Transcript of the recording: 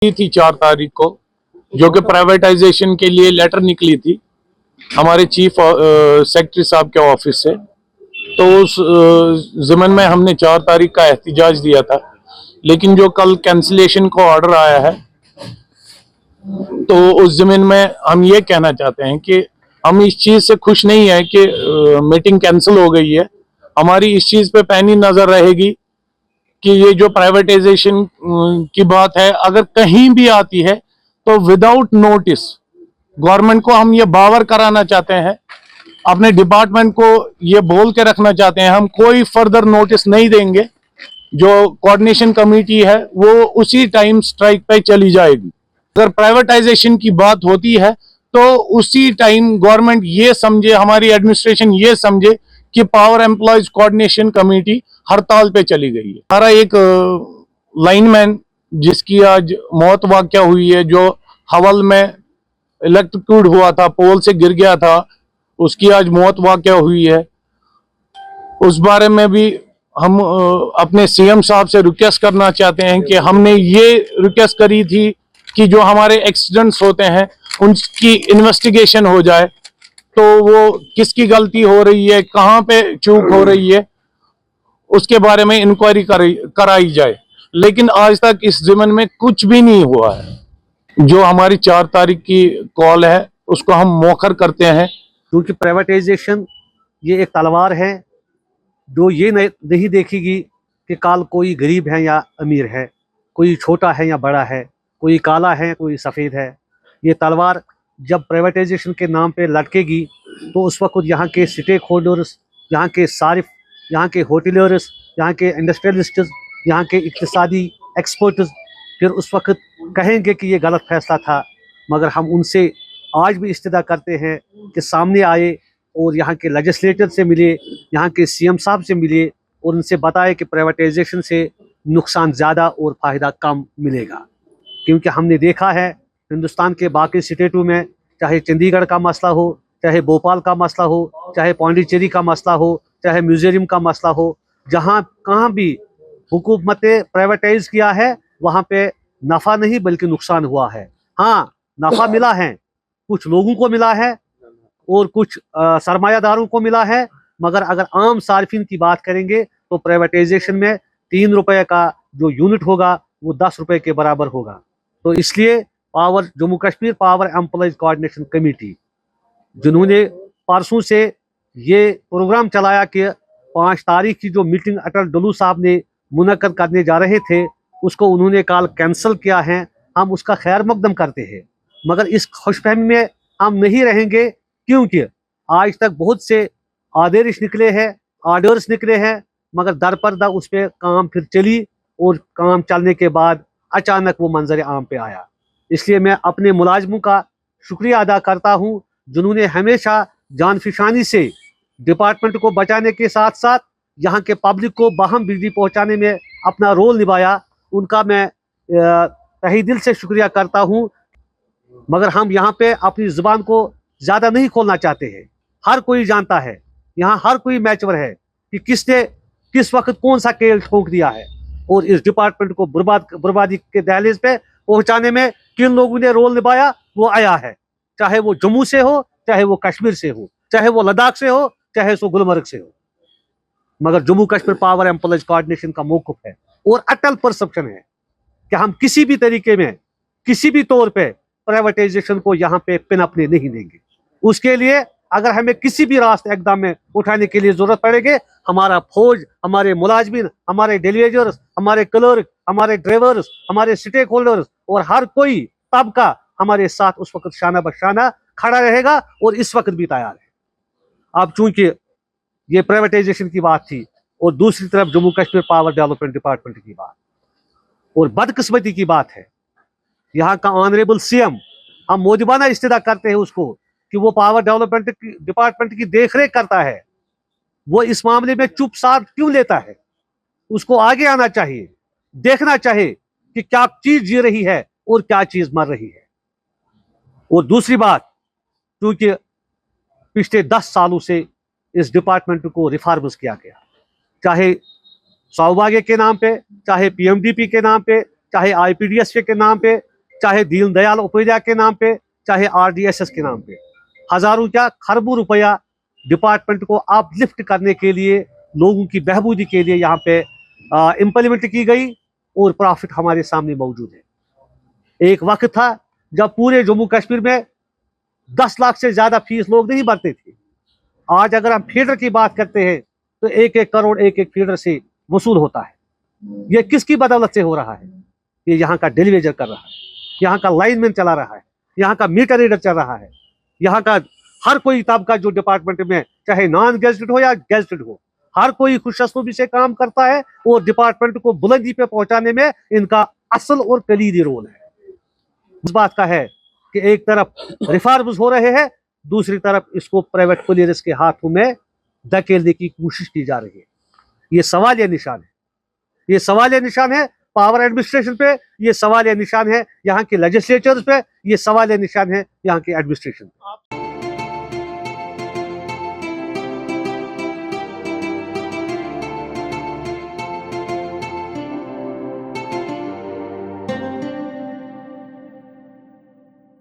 थी 4 तारीख को, जो कि प्राइवेटाइजेशन के लिए लेटर निकली थी हमारे चीफ सेक्रेटरी साहब के ऑफिस से। तो उस ज़िमन में हमने 4 तारीख का एहतजाज दिया था, लेकिन जो कल कैंसिलेशन को ऑर्डर आया है, तो उस ज़मीन में हम ये कहना चाहते हैं कि हम इस चीज़ से खुश नहीं है कि मीटिंग कैंसिल हो गई है। हमारी इस चीज़ पे पैनी नज़र रहेगी कि ये जो प्राइवेटाइजेशन की बात है, अगर कहीं भी आती है तो विदाउट नोटिस गवर्नमेंट को हम ये बावर कराना चाहते हैं, अपने डिपार्टमेंट को ये बोल के रखना चाहते हैं, हम कोई फर्दर नोटिस नहीं देंगे। जो कोऑर्डिनेशन कमेटी है वो उसी टाइम स्ट्राइक पे चली जाएगी। अगर प्राइवेटाइजेशन की बात होती है तो उसी टाइम गवर्नमेंट ये समझे, हमारी एडमिनिस्ट्रेशन ये समझे कि पावर एम्प्लॉयज कोऑर्डिनेशन कमेटी हड़ताल पे चली गई है। हमारा एक लाइनमैन जिसकी आज मौत वाक़या हुई है, जो हवल में इलेक्ट्रोक्यूट हुआ था, पोल से गिर गया था, उसकी आज मौत वाक़या हुई है। उस बारे में भी हम अपने सीएम साहब से रिक्वेस्ट करना चाहते हैं कि हमने ये रिक्वेस्ट करी थी कि जो हमारे एक्सीडेंट्स होते हैं उनकी इन्वेस्टिगेशन हो जाए, तो वो किसकी गलती हो रही है, कहाँ पे चूक हो रही है, उसके बारे में इंक्वायरी कराई जाए। लेकिन आज तक इस ज़मीन में कुछ भी नहीं हुआ है। जो हमारी 4 तारीख की कॉल है उसको हम मौखर करते हैं, क्योंकि प्राइवेटाइजेशन ये एक तलवार है जो ये नहीं देखेगी कि कल कोई गरीब है या अमीर है, कोई छोटा है या बड़ा है, कोई काला है कोई सफ़ेद है। ये तलवार जब प्राइवेटाइजेशन के नाम पे लटकेगी तो उस वक्त यहाँ के स्टेक होल्डर्स, यहाँ के सारिफ, यहाँ के होटलर्स, यहाँ के इंडस्ट्रियलिस्ट्स, यहाँ के इक़्तिसादी एक्सपर्ट्स फिर उस वक्त कहेंगे कि ये गलत फैसला था। मगर हम उनसे आज भी इस्तदा करते हैं कि सामने आए और यहाँ के लेजिस्लेटर से मिले, यहाँ के सीएम साहब से मिले और उनसे बताए कि प्राइवेटाइजेशन से नुकसान ज़्यादा और फ़ायदा कम मिलेगा। क्योंकि हमने देखा है हिंदुस्तान के बाकी स्टेटों में, चाहे चंडीगढ़ का मसला हो, चाहे भोपाल का मसला हो, चाहे पांडिचेरी का मसला हो, चाहे म्यूजियम का मसला हो, जहाँ कहाँ भी हुकूमत प्राइवेटाइज किया है वहाँ पे नफ़ा नहीं बल्कि नुकसान हुआ है। हाँ, नफ़ा मिला है, कुछ लोगों को मिला है और कुछ सरमायादारों को मिला है। मगर अगर आम सार्फिन की बात करेंगे तो प्राइवेटाइजेशन में 3 रुपये का जो यूनिट होगा वो 10 रुपये के बराबर होगा। तो इसलिए Jammu Kashmir power employees coordination committee, जिन्होंने परसों से ये प्रोग्राम चलाया कि 5 तारीख की जो मीटिंग अटल डुल्लू साहब ने मुनक्कद करने जा रहे थे उसको उन्होंने कल कैंसिल किया है, हम उसका खैर मकदम करते हैं। मगर इस खुशफहमी में हम नहीं रहेंगे, क्योंकि आज तक बहुत से आदेश निकले हैं, आर्डर्स निकले हैं, मगर दरपर्दा उस पर काम फिर चली और काम चलने के बाद अचानक वो मंजर आम पे आया। इसलिए मैं अपने मुलाजमों का शुक्रिया अदा करता हूँ जिन्होंने हमेशा जानफिशानी से डिपार्टमेंट को बचाने के साथ साथ यहाँ के पब्लिक को बाहम बिजली पहुँचाने में अपना रोल निभाया। उनका मैं तहे दिल से शुक्रिया करता हूँ। मगर हम यहाँ पे अपनी ज़ुबान को ज़्यादा नहीं खोलना चाहते हैं। हर कोई जानता है, यहाँ हर कोई मैच्योर है कि किसने किस वक्त कौन सा खेल ठोक दिया है और इस डिपार्टमेंट को बर्बादी के दहलीज पे पहुंचाने में किन लोगों ने रोल निभाया वो आया है। चाहे वो जम्मू से हो, चाहे वो कश्मीर से हो, चाहे वो लद्दाख से हो, चाहे वो गुलमर्ग से हो, मगर Jammu Kashmir power employees coordination का मौक़िफ़ है और अटल परसेप्शन है कि हम किसी भी तरीके में, किसी भी तौर पे प्राइवेटाइजेशन को यहाँ पे पिन अपने नहीं देंगे। उसके लिए अगर हमें किसी भी रास्ते इकदाम में उठाने के लिए जरूरत पड़ेगी, हमारा फौज, हमारे मुलाजमीन, हमारे डेलीवेजर्स, हमारे क्लर्क, हमारे ड्राइवर्स, हमारे स्टेक होल्डर्स और हर कोई तबका हमारे साथ उस वक्त शाना बशाना खड़ा रहेगा और इस वक्त भी तैयार है। अब चूंकि ये प्राइवेटाइजेशन की बात थी और दूसरी तरफ Jammu Kashmir power development department की बात, और बदकिस्मती की बात है यहाँ का ऑनरेबल सीएम, हम मोदिबाना इस्तेदा करते हैं उसको कि वो पावर डेवलपमेंट डिपार्टमेंट की देखरेख करता है, वो इस मामले में चुप साथ क्यों लेता है? उसको आगे आना चाहिए, देखना चाहिए कि क्या चीज जी रही है और क्या चीज मर रही है। और दूसरी बात, क्योंकि पिछले 10 सालों से इस डिपार्टमेंट को रिफॉर्म्स किया गया, चाहे सौभाग्य के नाम पे, चाहे पीएमडीपी के नाम पे, चाहे आईपीडीएस के नाम पे, चाहे दीन दयाल उपाध्याय के नाम पे, चाहे RDSS के नाम पे, हजारों क्या खरबों रुपया डिपार्टमेंट को अपलिफ्ट करने के लिए, लोगों की बहबूदी के लिए यहाँ पे इम्प्लीमेंट की गई और प्रॉफिट हमारे सामने मौजूद है। एक वक्त था जब पूरे जम्मू कश्मीर में 10 लाख से ज्यादा फीस लोग नहीं भरते थे। आज अगर हम फीडर की बात करते हैं तो 1-1 करोड़ एक फीडर से वसूल होता है। ये किसकी बदौलत से हो रहा है? ये यहाँ का डेलीवेजर कर रहा है, यहाँ का लाइनमैन चला रहा है, यहाँ का मीटर रीडर चल रहा है, यहाँ का हर कोई तबका जो डिपार्टमेंट में चाहे नॉन गेजेटेड हो या गेजेटेड हो, हर कोई खुशअस्लूबी से काम करता है और डिपार्टमेंट को बुलंदी पे पहुंचाने में इनका असल और कलीदी रोल है। इस बात का है कि एक तरफ रिफॉर्म्स हो रहे हैं, दूसरी तरफ इसको प्राइवेट प्लेयर्स के हाथों में धकेलने की कोशिश की जा रही है। ये सवालिया निशान है, ये सवालिया निशान है पावर एडमिनिस्ट्रेशन पे, ये सवालिया निशान है यहाँ के लेजिस्लेचर्स पे, ये सवालिया निशान है यहाँ के एडमिनिस्ट्रेशन पे।